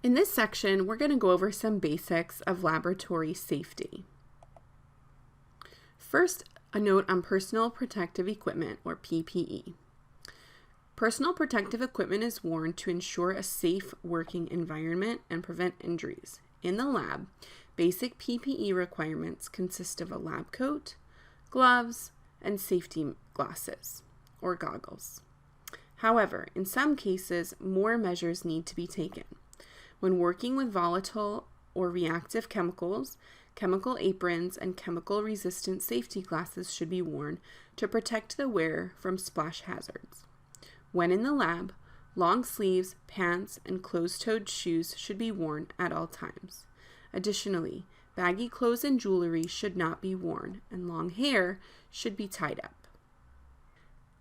In this section, we're going to go over some basics of laboratory safety. First, a note on personal protective equipment, or PPE. Personal protective equipment is worn to ensure a safe working environment and prevent injuries. In the lab, basic PPE requirements consist of a lab coat, gloves, and safety glasses, or goggles. However, in some cases, more measures need to be taken. When working with volatile or reactive chemicals, chemical aprons and chemical-resistant safety glasses should be worn to protect the wearer from splash hazards. When in the lab, long sleeves, pants, and closed-toed shoes should be worn at all times. Additionally, baggy clothes and jewelry should not be worn, and long hair should be tied up.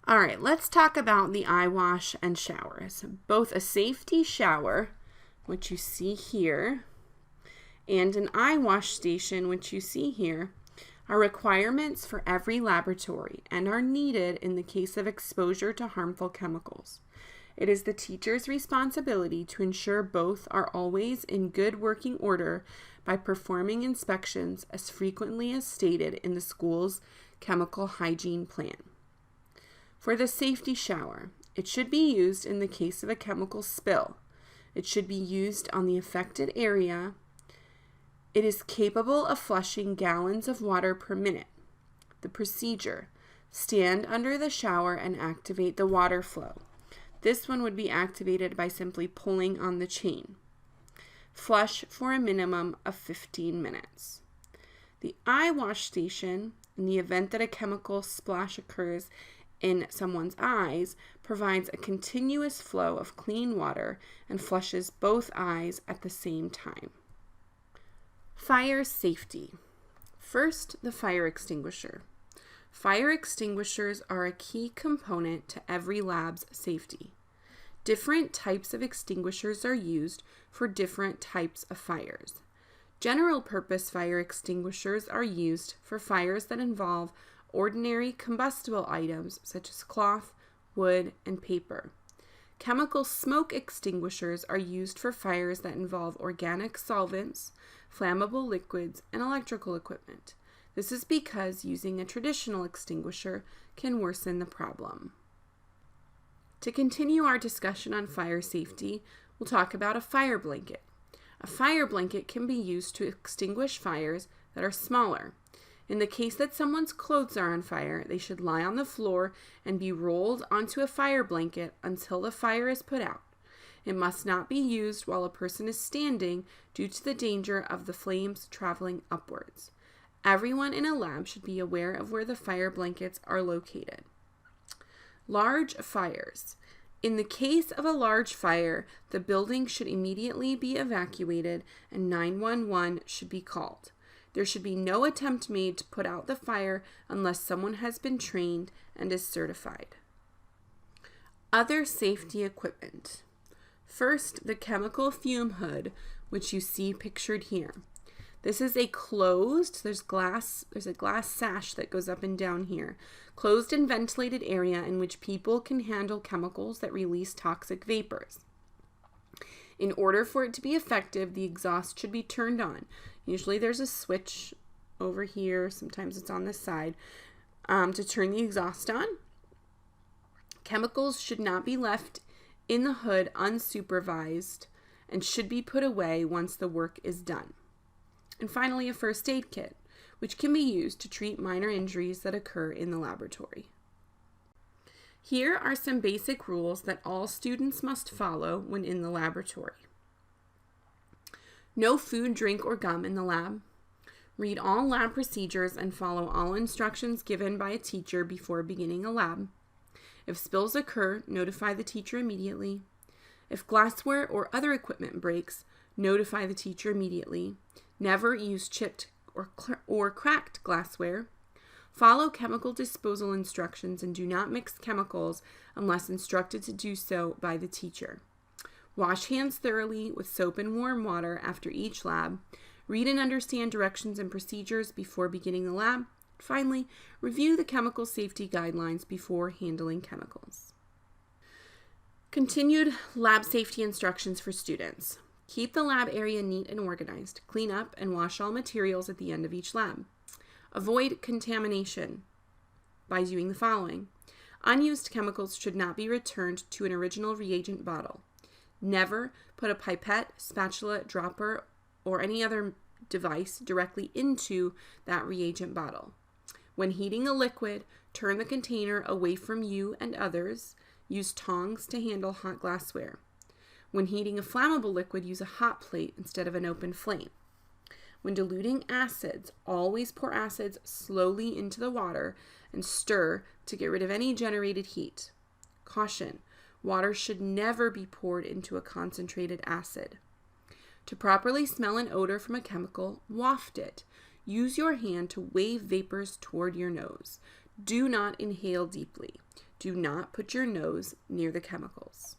All right, let's talk about the eye wash and showers. Both a safety shower, which you see here, and an eye wash station, which you see here, are requirements for every laboratory and are needed in the case of exposure to harmful chemicals. It is the teacher's responsibility to ensure both are always in good working order by performing inspections as frequently as stated in the school's chemical hygiene plan. For the safety shower, it should be used in the case of a chemical spill. It should be used on the affected area. It is capable of flushing gallons of water per minute. The procedure: stand under the shower and activate the water flow. This one would be activated by simply pulling on the chain. Flush for a minimum of 15 minutes. The eye wash station, in the event that a chemical splash occurs in someone's eyes, provides a continuous flow of clean water and flushes both eyes at the same time. Fire safety. First, the fire extinguisher. Fire extinguishers are a key component to every lab's safety. Different types of extinguishers are used for different types of fires. General purpose fire extinguishers are used for fires that involve ordinary combustible items such as cloth, wood, and paper. Chemical smoke extinguishers are used for fires that involve organic solvents, flammable liquids, and electrical equipment. This is because using a traditional extinguisher can worsen the problem. To continue our discussion on fire safety, we'll talk about a fire blanket. A fire blanket can be used to extinguish fires that are smaller. In the case that someone's clothes are on fire, they should lie on the floor and be rolled onto a fire blanket until the fire is put out. It must not be used while a person is standing due to the danger of the flames traveling upwards. Everyone in a lab should be aware of where the fire blankets are located. Large fires. In the case of a large fire, the building should immediately be evacuated and 911 should be called. There should be no attempt made to put out the fire unless someone has been trained and is certified. Other safety equipment. First, the chemical fume hood, which you see pictured here. This is a closed, there's a glass sash that goes up and down here, closed and ventilated area in which people can handle chemicals that release toxic vapors. In order for it to be effective, the exhaust should be turned on. Usually there's a switch over here, sometimes it's on this side, to turn the exhaust on. Chemicals should not be left in the hood unsupervised and should be put away once the work is done. And finally, a first aid kit, which can be used to treat minor injuries that occur in the laboratory. Here are some basic rules that all students must follow when in the laboratory. No food, drink, or gum in the lab. Read all lab procedures and follow all instructions given by a teacher before beginning a lab. If spills occur, notify the teacher immediately. If glassware or other equipment breaks, notify the teacher immediately. Never use chipped or cracked glassware. Follow chemical disposal instructions and do not mix chemicals unless instructed to do so by the teacher. Wash hands thoroughly with soap and warm water after each lab. Read and understand directions and procedures before beginning the lab. Finally, review the chemical safety guidelines before handling chemicals. Continued lab safety instructions for students. Keep the lab area neat and organized. Clean up and wash all materials at the end of each lab. Avoid contamination by doing the following. Unused chemicals should not be returned to an original reagent bottle. Never put a pipette, spatula, dropper, or any other device directly into that reagent bottle. When heating a liquid, turn the container away from you and others. Use tongs to handle hot glassware. When heating a flammable liquid, use a hot plate instead of an open flame. When diluting acids, always pour acids slowly into the water and stir to get rid of any generated heat. Caution: water should never be poured into a concentrated acid. To properly smell an odor from a chemical, waft it. Use your hand to wave vapors toward your nose. Do not inhale deeply. Do not put your nose near the chemicals.